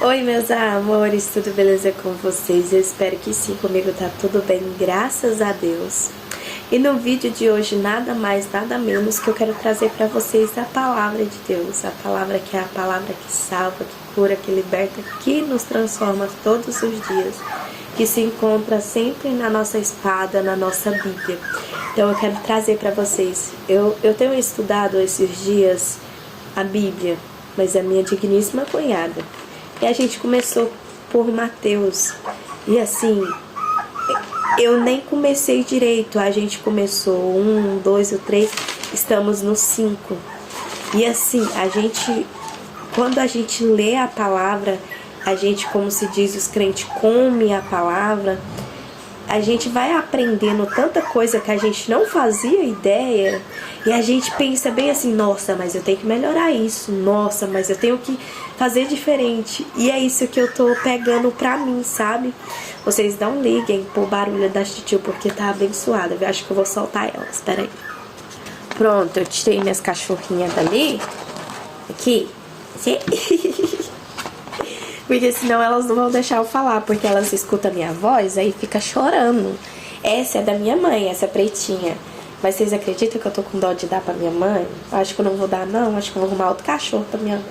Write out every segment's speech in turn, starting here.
Oi, meus amores, tudo beleza com vocês? Eu espero que sim, comigo tá tudo bem, graças a Deus. E no vídeo de hoje, nada mais, nada menos que eu quero trazer pra vocês a palavra de Deus. A palavra que é a palavra que salva, que cura, que liberta, que nos transforma todos os dias. Que se encontra sempre na nossa espada, na nossa Bíblia. Então eu quero trazer pra vocês. Eu tenho estudado esses dias a Bíblia, mas a minha digníssima cunhada. E a gente começou por Mateus. E assim, eu nem comecei direito. A gente começou 1, 2 ou 3, estamos no 5. E assim, quando a gente lê a palavra, a gente, como se diz os crentes, come a palavra, a gente vai aprendendo tanta coisa que a gente não fazia ideia. E a gente pensa bem assim, nossa, mas eu tenho que melhorar isso. Nossa, mas eu tenho que fazer diferente. E é isso que eu tô pegando pra mim, sabe? Vocês não liguem pro barulho da titio, porque tá abençoada. Eu acho que eu vou soltar ela, espera aí. Pronto, eu tirei minhas cachorrinhas dali. Aqui. Porque senão elas não vão deixar eu falar, porque elas escutam a minha voz, aí fica chorando. Essa é da minha mãe, essa pretinha. Mas vocês acreditam que eu tô com dó de dar pra minha mãe? Acho que eu não vou dar não, acho que eu vou arrumar outro cachorro pra minha mãe.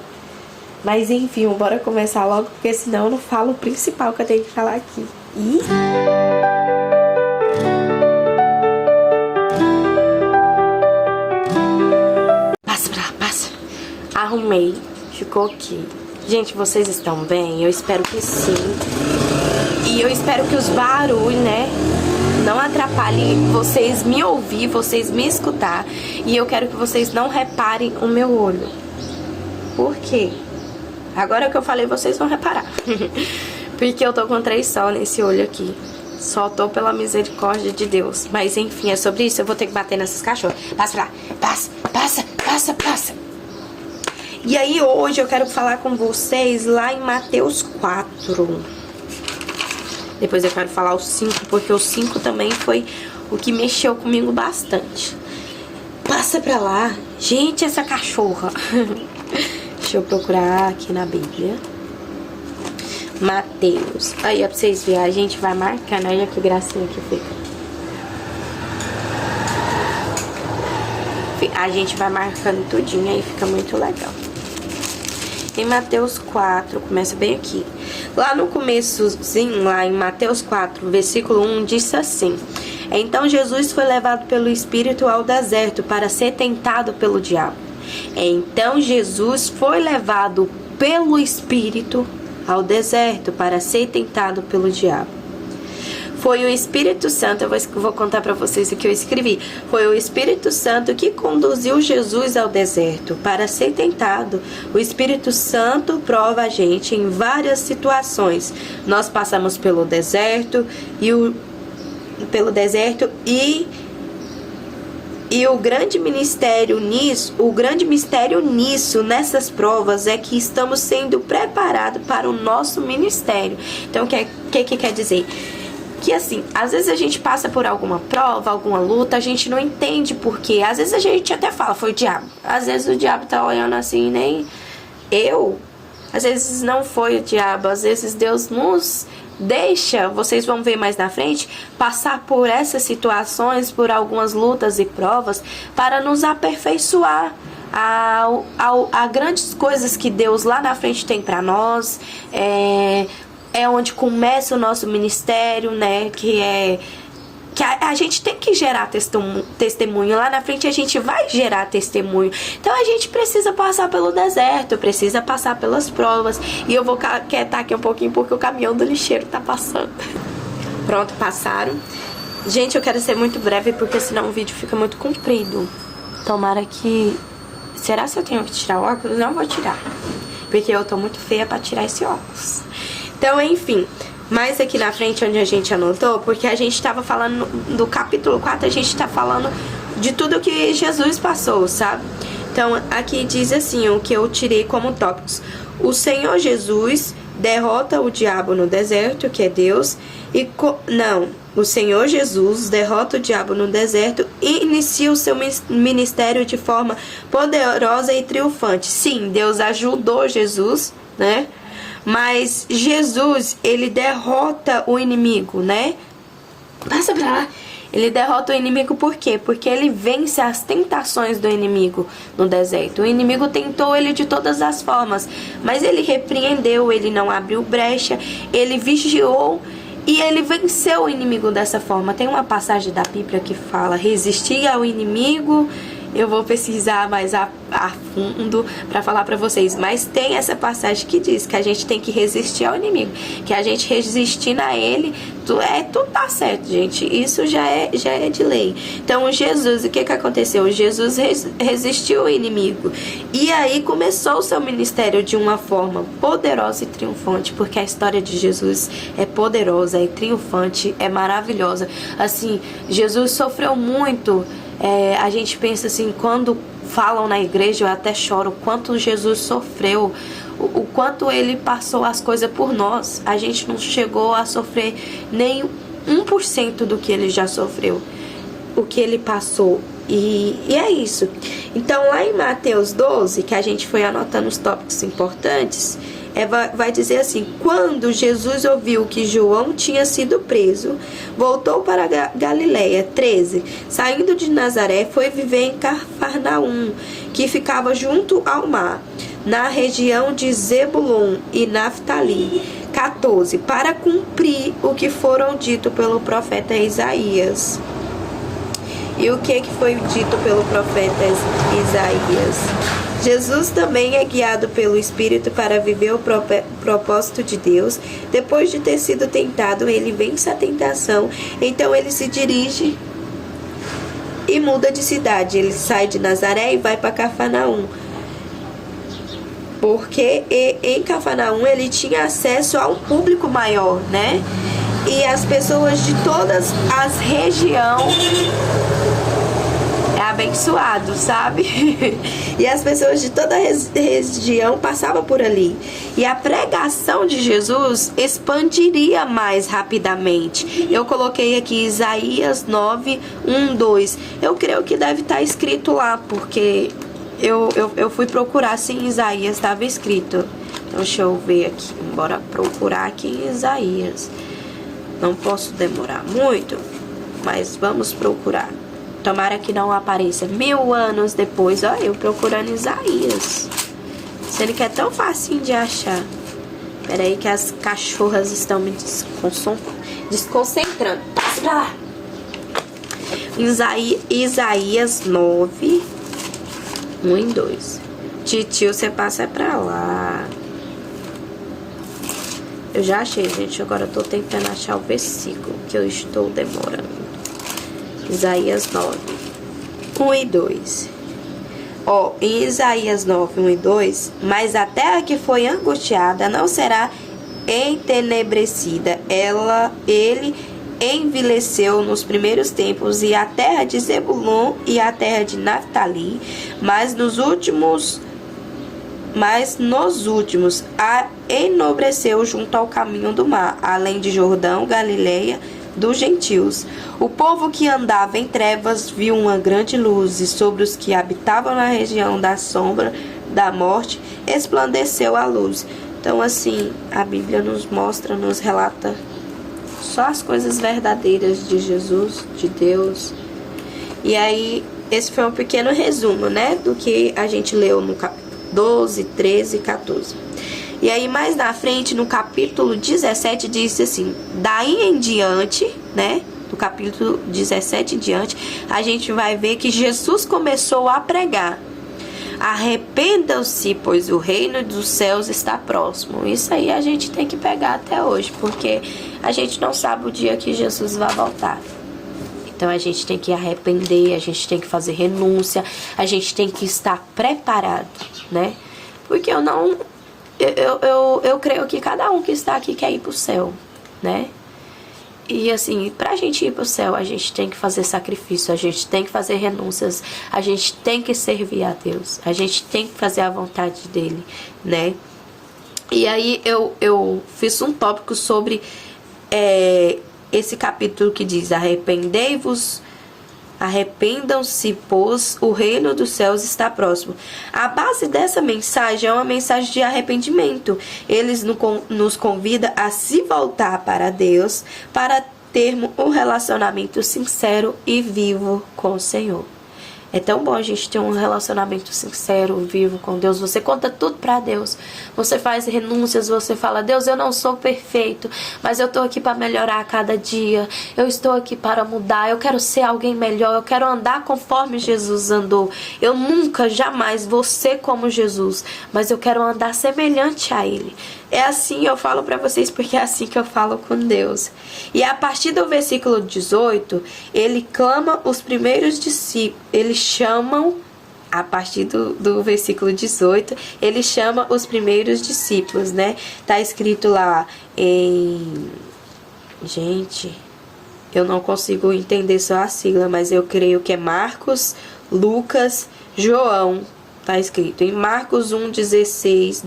Mas enfim, bora começar logo, porque senão eu não falo o principal que eu tenho que falar aqui. Passa pra lá, passa. Arrumei, ficou aqui. Gente, vocês estão bem? Eu espero que sim. E eu espero que os barulhos, né, não atrapalhem vocês me ouvir, vocês me escutar. E eu quero que vocês não reparem o meu olho. Por quê? Agora que eu falei, vocês vão reparar. Porque eu tô com 3 sol nesse olho aqui. Só tô pela misericórdia de Deus. Mas enfim, é sobre isso. Eu vou ter que bater nessas cachorras. Passa pra lá. Passa, passa, passa, passa. E aí hoje eu quero falar com vocês lá em Mateus 4. Depois eu quero falar o 5, porque o 5 também foi o que mexeu comigo bastante. Passa pra lá. Gente, essa cachorra. Deixa eu procurar aqui na Bíblia. Mateus. Aí, ó, pra vocês verem, a gente vai marcando. Olha que gracinha que fica. A gente vai marcando tudinho, aí fica muito legal. Em Mateus 4, começa bem aqui. Lá no começozinho, lá em Mateus 4, versículo 1, diz assim: Então Jesus foi levado pelo Espírito ao deserto para ser tentado pelo diabo. Então Jesus foi levado pelo Espírito ao deserto para ser tentado pelo diabo. Foi o Espírito Santo, eu vou contar para vocês o que eu escrevi. Foi o Espírito Santo que conduziu Jesus ao deserto para ser tentado. O Espírito Santo prova a gente em várias situações. Nós passamos pelo deserto e o grande mistério nisso, nessas provas, é que estamos sendo preparados para o nosso ministério. Então, o que quer dizer? Que assim, às vezes a gente passa por alguma prova, alguma luta, a gente não entende por quê. Às vezes a gente até fala, foi o diabo. Às vezes o diabo tá olhando assim, nem eu. Às vezes não foi o diabo, às vezes Deus nos deixa, vocês vão ver mais na frente, passar por essas situações, por algumas lutas e provas, para nos aperfeiçoar a grandes coisas que Deus lá na frente tem para nós. É onde começa o nosso ministério, né? Que a gente tem que gerar testemunho. Lá na frente a gente vai gerar testemunho. Então a gente precisa passar pelo deserto, precisa passar pelas provas. E eu vou quietar aqui um pouquinho porque o caminhão do lixeiro tá passando. Pronto, passaram. Gente, eu quero ser muito breve porque senão o vídeo fica muito comprido. Tomara que... Será que eu tenho que tirar o óculos? Não vou tirar. Porque eu tô muito feia pra tirar esse óculos. Então, enfim, mais aqui na frente onde a gente anotou, porque a gente estava falando do capítulo 4, a gente está falando de tudo que Jesus passou, sabe? Então, aqui diz assim, o que eu tirei como tópicos. O Senhor Jesus derrota o diabo no deserto, que é Deus, o Senhor Jesus derrota o diabo no deserto e inicia o seu ministério de forma poderosa e triunfante. Sim, Deus ajudou Jesus, né? Mas Jesus, ele derrota o inimigo, né? Passa pra lá. Ele derrota o inimigo por quê? Porque ele vence as tentações do inimigo no deserto. O inimigo tentou ele de todas as formas, mas ele repreendeu, ele não abriu brecha, ele vigiou e ele venceu o inimigo dessa forma. Tem uma passagem da Bíblia que fala: resistir ao inimigo. Eu vou pesquisar mais a fundo para falar para vocês, mas tem essa passagem que diz que a gente tem que resistir ao inimigo, que a gente resistindo a ele, tudo tá certo, gente. Isso já é de lei. Então Jesus, o que aconteceu? Jesus resistiu ao inimigo e aí começou o seu ministério de uma forma poderosa e triunfante, porque a história de Jesus é poderosa, é triunfante, é maravilhosa. Assim, Jesus sofreu muito. A gente pensa assim, quando falam na igreja, eu até choro, o quanto Jesus sofreu, o quanto ele passou as coisas por nós. A gente não chegou a sofrer nem 1% do que ele já sofreu, o que ele passou. E é isso. Então lá em Mateus 12, que a gente foi anotando os tópicos importantes, vai dizer assim: quando Jesus ouviu que João tinha sido preso, voltou para Galiléia. 13. Saindo de Nazaré, foi viver em Cafarnaum, que ficava junto ao mar, na região de Zebulon e Naftali. 14. Para cumprir o que foram dito pelo profeta Isaías. E o que foi dito pelo profeta Isaías? Jesus também é guiado pelo Espírito para viver o propósito de Deus. Depois de ter sido tentado, ele vence a tentação. Então ele se dirige e muda de cidade. Ele sai de Nazaré e vai para Cafarnaum. Porque em Cafarnaum ele tinha acesso a um público maior, né? E as pessoas de todas as regiões abençoado, sabe? E as pessoas de toda a região passavam por ali. E a pregação de Jesus expandiria mais rapidamente. Eu coloquei aqui Isaías 9, 1, 2. Eu creio que deve estar escrito lá, porque eu fui procurar se em Isaías estava escrito. Então deixa eu ver aqui. Bora procurar aqui em Isaías. Não posso demorar muito, mas vamos procurar. Tomara que não apareça 1000 anos depois. Ó, eu procurando Isaías. Sendo que é tão facinho de achar. Pera aí que as cachorras estão me desconcentrando. Passa pra lá. Isaías 9, 1 e 2. Titio, você passa pra lá. Eu já achei, gente. Agora eu tô tentando achar o versículo, que eu estou demorando. Isaías 9, 1 e 2. Em Isaías 9, 1 e 2, mas a terra que foi angustiada não será entenebrecida. Ele envelheceu nos primeiros tempos, e a terra de Zebulon e a terra de Naftali, mas nos últimos a enobreceu junto ao caminho do mar, além de Jordão, Galileia dos gentios. O povo que andava em trevas viu uma grande luz, e sobre os que habitavam na região da sombra da morte resplandeceu a luz. Então assim, a Bíblia nos mostra, nos relata só as coisas verdadeiras de Jesus, de Deus. E aí, esse foi um pequeno resumo, né, do que a gente leu no capítulo 12, 13 e 14. E aí, mais na frente, no capítulo 17, diz assim: daí em diante, né, do capítulo 17 em diante, a gente vai ver que Jesus começou a pregar: arrependam-se, pois o reino dos céus está próximo. Isso aí a gente tem que pegar até hoje, porque a gente não sabe o dia que Jesus vai voltar. Então a gente tem que arrepender, a gente tem que fazer renúncia, a gente tem que estar preparado, né? Porque eu creio que cada um que está aqui quer ir pro céu, né? E assim, pra gente ir pro céu, a gente tem que fazer sacrifício, a gente tem que fazer renúncias, a gente tem que servir a Deus, a gente tem que fazer a vontade dele, né? E aí eu fiz um tópico sobre esse capítulo que diz: arrependei-vos, Arrependam-se, pois o reino dos céus está próximo. A base dessa mensagem é uma mensagem de arrependimento. Eles nos convida a se voltar para Deus, para termos um relacionamento sincero e vivo com o Senhor. É tão bom a gente ter um relacionamento sincero, vivo com Deus. Você conta tudo pra Deus. Você faz renúncias, você fala: Deus, eu não sou perfeito, mas eu tô aqui para melhorar a cada dia. Eu estou aqui para mudar. Eu quero ser alguém melhor. Eu quero andar conforme Jesus andou. Eu nunca, jamais vou ser como Jesus, mas eu quero andar semelhante a Ele. É assim eu falo para vocês, porque é assim que eu falo com Deus. E a partir do versículo 18, ele clama os primeiros discípulos. Eles chamam, a partir do versículo 18, ele chama os primeiros discípulos, né? Tá escrito lá em... Gente, eu não consigo entender só a sigla, mas eu creio que é Marcos, Lucas, João. Tá escrito em Marcos 1:16,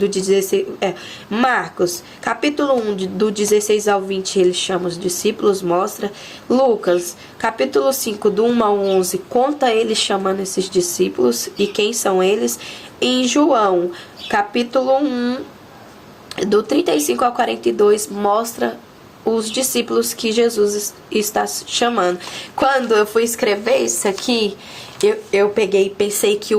Marcos, capítulo 1, do 16 ao 20, ele chama os discípulos, mostra. Lucas, capítulo 5, do 1 ao 11, conta ele chamando esses discípulos e quem são eles. Em João, capítulo 1, do 35 ao 42, mostra os discípulos que Jesus está chamando. Quando eu fui escrever isso aqui, eu peguei e pensei que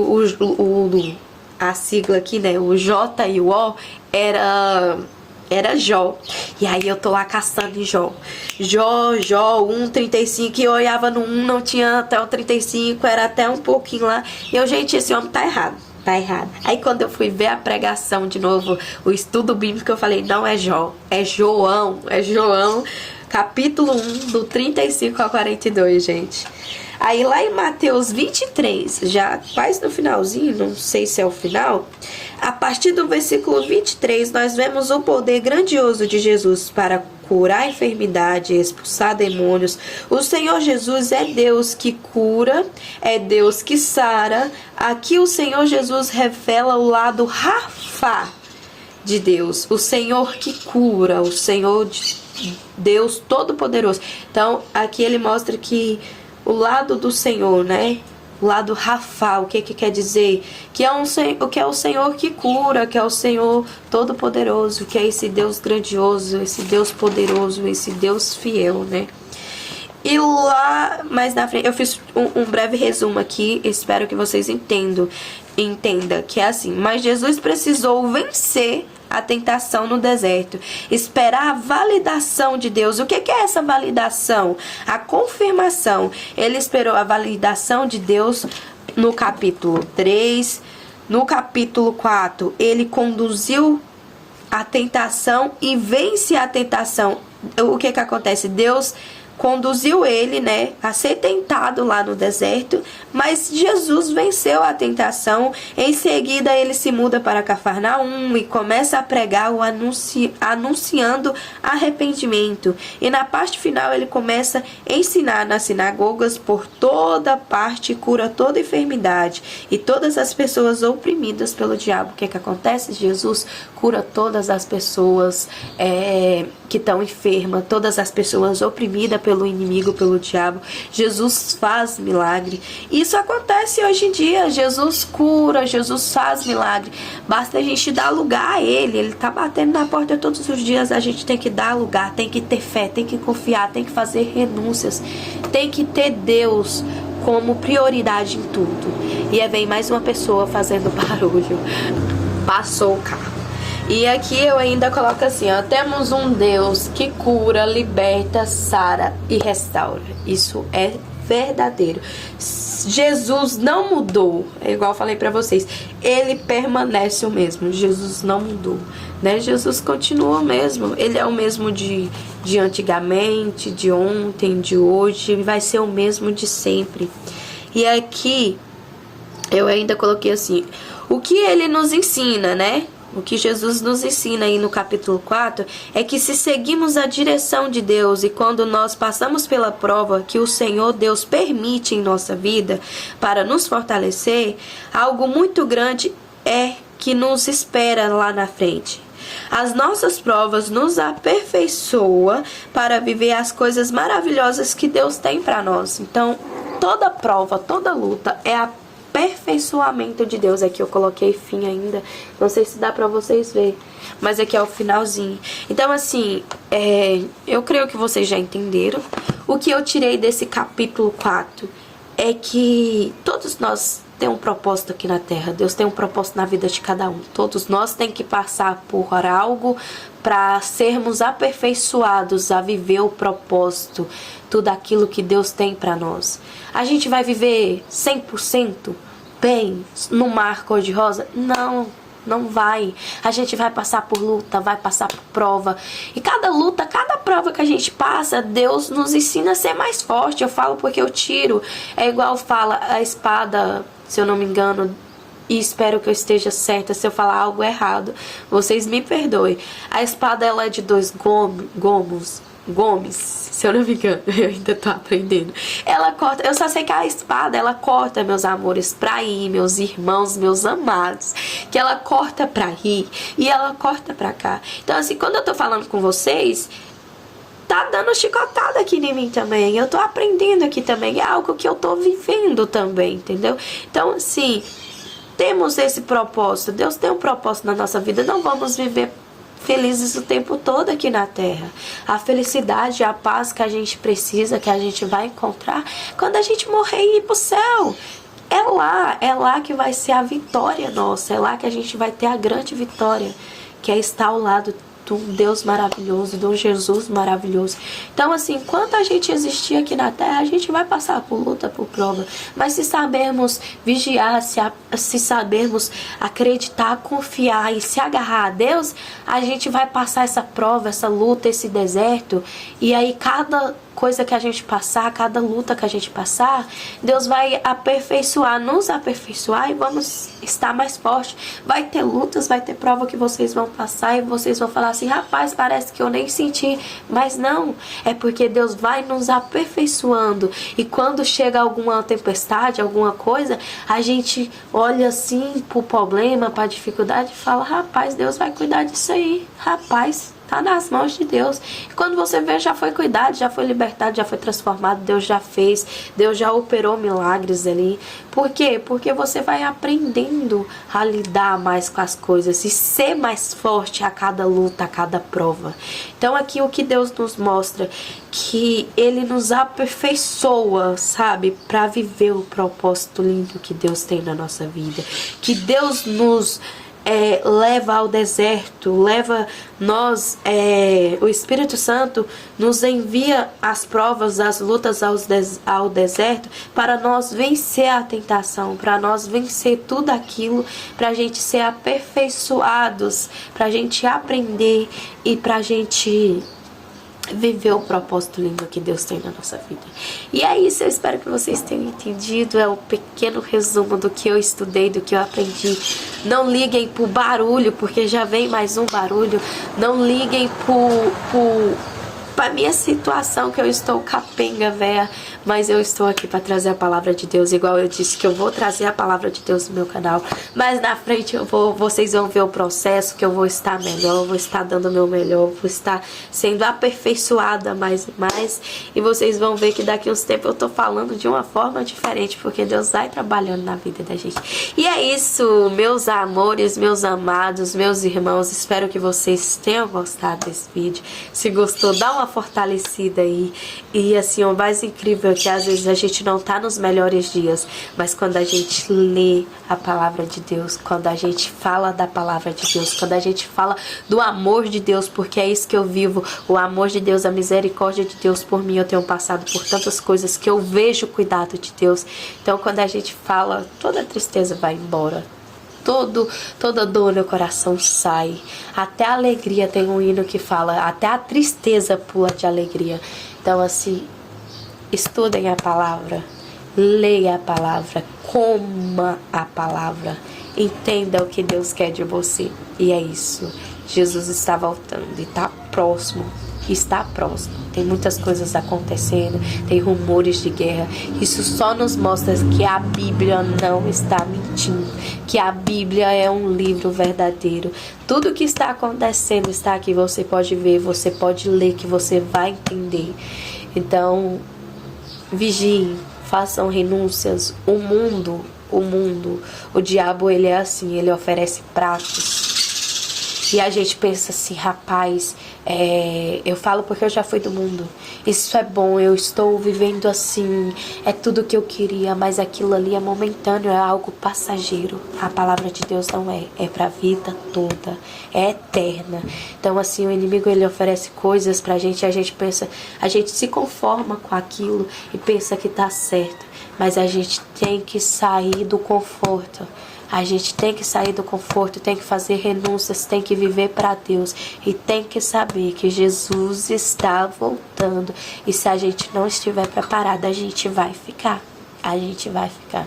a sigla aqui, né, o J e o O era Jó. E aí eu tô lá caçando em Jó. Jó 1:35, e eu olhava no 1, não tinha até o 35, era até um pouquinho lá. E eu, gente, esse homem tá errado. Tá errado. Aí quando eu fui ver a pregação de novo, o estudo bíblico, eu falei: não é Jó, é João, capítulo 1, do 35 ao 42, gente. Aí lá em Mateus 23, já quase no finalzinho, não sei se é o final, a partir do versículo 23, nós vemos o poder grandioso de Jesus para curar a enfermidade, expulsar demônios. O Senhor Jesus é Deus que cura, é Deus que sara. Aqui o Senhor Jesus revela o lado Rafá de Deus, o Senhor que cura, o Senhor de Deus Todo-Poderoso. Então aqui ele mostra que o lado do Senhor, né? O lado Rafá, o que quer dizer? Que é o Senhor que cura, que é o Senhor Todo-Poderoso, que é esse Deus grandioso, esse Deus poderoso, esse Deus fiel, né? E lá mais na frente, eu fiz um breve resumo aqui, espero que vocês entenda que é assim: mas Jesus precisou vencer a tentação no deserto, esperar a validação de Deus. O que é essa validação? A confirmação. Ele esperou a validação de Deus no capítulo 3, no capítulo 4, ele conduziu a tentação e vence a tentação. O que acontece? Deus conduziu ele, né, a ser tentado lá no deserto, mas Jesus venceu a tentação. Em seguida ele se muda para Cafarnaum e começa a pregar anunciando arrependimento. E na parte final ele começa a ensinar nas sinagogas por toda parte, cura toda enfermidade e todas as pessoas oprimidas pelo diabo. O que acontece? Jesus cura todas as pessoas que estão enfermas, todas as pessoas oprimidas pelo inimigo, pelo diabo. Jesus faz milagre. Isso acontece hoje em dia. Jesus cura, Jesus faz milagre. Basta a gente dar lugar a Ele. Ele está batendo na porta todos os dias. A gente tem que dar lugar, tem que ter fé, tem que confiar, tem que fazer renúncias, tem que ter Deus como prioridade em tudo. E aí vem mais uma pessoa fazendo barulho. Passou o carro. E aqui eu ainda coloco assim, ó: temos um Deus que cura, liberta, sara e restaura. Isso é verdadeiro. Jesus não mudou, é igual eu falei pra vocês, ele permanece o mesmo. Jesus não mudou, né? Jesus continua o mesmo. Ele é o mesmo de antigamente, de ontem, de hoje, vai ser o mesmo de sempre. E aqui eu ainda coloquei assim: o que ele nos ensina, né? O que Jesus nos ensina aí no capítulo 4 é que se seguimos a direção de Deus e quando nós passamos pela prova que o Senhor Deus permite em nossa vida para nos fortalecer, algo muito grande é que nos espera lá na frente. As nossas provas nos aperfeiçoam para viver as coisas maravilhosas que Deus tem para nós. Então, toda prova, toda luta é aperfeiçoamento de Deus. Aqui eu coloquei fim ainda, não sei se dá pra vocês verem, mas aqui é o finalzinho. Então assim, eu creio que vocês já entenderam. O que eu tirei desse capítulo 4 é que todos nós temos um propósito aqui na Terra. Deus tem um propósito na vida de cada um. Todos nós temos que passar por algo para sermos aperfeiçoados a viver o propósito, tudo aquilo que Deus tem para nós. A gente vai viver 100% bem no mar cor-de-rosa? Não. Não vai. A gente vai passar por luta, vai passar por prova. E cada luta, cada prova que a gente passa, Deus nos ensina a ser mais forte. Eu falo porque eu tiro. É igual fala a espada, se eu não me engano, e espero que eu esteja certa se eu falar algo errado. Vocês me perdoem. A espada, ela é de 2 gumes, se eu não me engano, eu ainda tô aprendendo. Ela corta, eu só sei que a espada, ela corta, meus amores, pra ir, meus irmãos, meus amados, que ela corta pra ir e ela corta pra cá. Então assim, quando eu tô falando com vocês, tá dando chicotada aqui em mim também, eu tô aprendendo aqui também, é algo que eu tô vivendo também, entendeu? Então assim, temos esse propósito, Deus tem um propósito na nossa vida, não vamos viver felizes o tempo todo aqui na Terra. A felicidade, a paz que a gente precisa, que a gente vai encontrar quando a gente morrer e ir pro céu. É lá que vai ser a vitória nossa, é lá que a gente vai ter a grande vitória, que é estar ao lado de um Deus maravilhoso, de um Jesus maravilhoso. Então assim, enquanto a gente existir aqui na Terra, a gente vai passar por luta, por prova, mas se sabermos vigiar, se sabermos acreditar, confiar e se agarrar a Deus, a gente vai passar essa prova, essa luta, esse deserto, e aí cada coisa que a gente passar, cada luta que a gente passar, Deus vai aperfeiçoar, nos aperfeiçoar e vamos estar mais forte. Vai ter lutas, vai ter prova que vocês vão passar e vocês vão falar assim, rapaz, parece que eu nem senti, mas não, é porque Deus vai nos aperfeiçoando e quando chega alguma tempestade, alguma coisa, a gente olha assim pro problema, pra dificuldade e fala, rapaz, Deus vai cuidar disso aí, rapaz, tá nas mãos de Deus. E quando você vê, já foi cuidado, já foi libertado, já foi transformado, Deus já fez, Deus já operou milagres ali. Por quê? Porque você vai aprendendo a lidar mais com as coisas e ser mais forte a cada luta, a cada prova. Então aqui o que Deus nos mostra, que Ele nos aperfeiçoa, sabe? Para viver o propósito lindo que Deus tem na nossa vida. Que Deus nos leva ao deserto, leva nós, o Espírito Santo nos envia as provas, as lutas ao deserto para nós vencer a tentação, para nós vencer tudo aquilo, para a gente ser aperfeiçoados, para a gente aprender e para a gente viver o propósito lindo que Deus tem na nossa vida. E é isso, eu espero que vocês tenham entendido. É um pequeno resumo do que eu estudei, do que eu aprendi. Não liguem pro barulho, porque já vem mais um barulho. Não liguem pra minha situação, que eu estou capenga, véia, mas eu estou aqui para trazer a palavra de Deus, igual eu disse que eu vou trazer a palavra de Deus no meu canal, mas na frente vocês vão ver o processo, que eu vou estar melhor, eu vou estar dando o meu melhor, vou estar sendo aperfeiçoada mais e mais, e vocês vão ver que daqui a uns tempos eu tô falando de uma forma diferente, porque Deus vai trabalhando na vida da gente. E é isso, meus amores, meus amados, meus irmãos, espero que vocês tenham gostado desse vídeo. Se gostou, dá uma fortalecida aí. E assim, o mais incrível é que às vezes a gente não tá nos melhores dias, mas quando a gente lê a palavra de Deus, quando a gente fala da palavra de Deus, quando a gente fala do amor de Deus, porque é isso que eu vivo, o amor de Deus, a misericórdia de Deus por mim. Eu tenho passado por tantas coisas que eu vejo o cuidado de Deus. Então quando a gente fala, toda a tristeza vai embora, toda dor no coração sai, até a alegria. Tem um hino que fala, até a tristeza pula de alegria. Então assim, estudem a palavra, leia a palavra, coma a palavra, entenda o que Deus quer de você. E é isso, Jesus está voltando e está próximo. Tem muitas coisas acontecendo, tem rumores de guerra. Isso só nos mostra que a Bíblia não está mentindo, que a Bíblia é um livro verdadeiro. Tudo que está acontecendo está aqui, você pode ver, você pode ler, que você vai entender. Então, vigiem, façam renúncias. O diabo, ele é assim, ele oferece pratos. E a gente pensa assim, rapaz, eu falo porque eu já fui do mundo. Isso é bom, eu estou vivendo assim, é tudo que eu queria, mas aquilo ali é momentâneo, é algo passageiro. A palavra de Deus não é pra vida toda, é eterna. Então assim, o inimigo, ele oferece coisas pra gente e a gente pensa, a gente se conforma com aquilo e pensa que tá certo. Mas a gente tem que sair do conforto. A gente tem que sair do conforto, tem que fazer renúncias, tem que viver para Deus e tem que saber que Jesus está voltando. E se a gente não estiver preparado, a gente vai ficar. A gente vai ficar.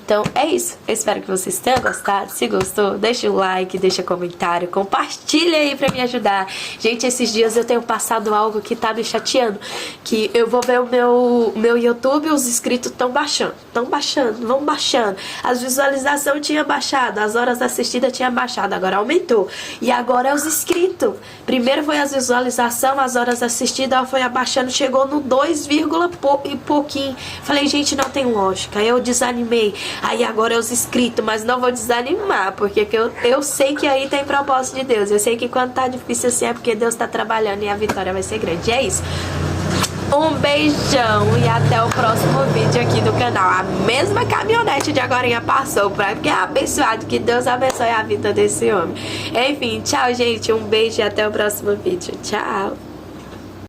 Então é isso. Eu espero que vocês tenham gostado. Se gostou, deixa o like, deixa comentário, compartilha aí pra me ajudar. Gente, esses dias eu tenho passado algo que tá me chateando. Que eu vou ver o meu YouTube, os inscritos estão baixando. Vão baixando. As visualizações tinha baixado, as horas assistidas tinha baixado, agora aumentou. E agora é os inscritos. Primeiro foi as visualizações, as horas assistidas foi abaixando, chegou no 2, e pouquinho. Falei, gente, não tem lógica. Eu desanimei. Aí agora é os inscritos, mas não vou desanimar, porque eu sei que aí tem propósito de Deus. Eu sei que quando tá difícil assim é porque Deus tá trabalhando e a vitória vai ser grande. É isso. Um beijão e até o próximo vídeo aqui do canal. A mesma caminhonete de agorinha passou, porque é abençoado. Que Deus abençoe a vida desse homem. Enfim, tchau, gente. Um beijo e até o próximo vídeo. Tchau.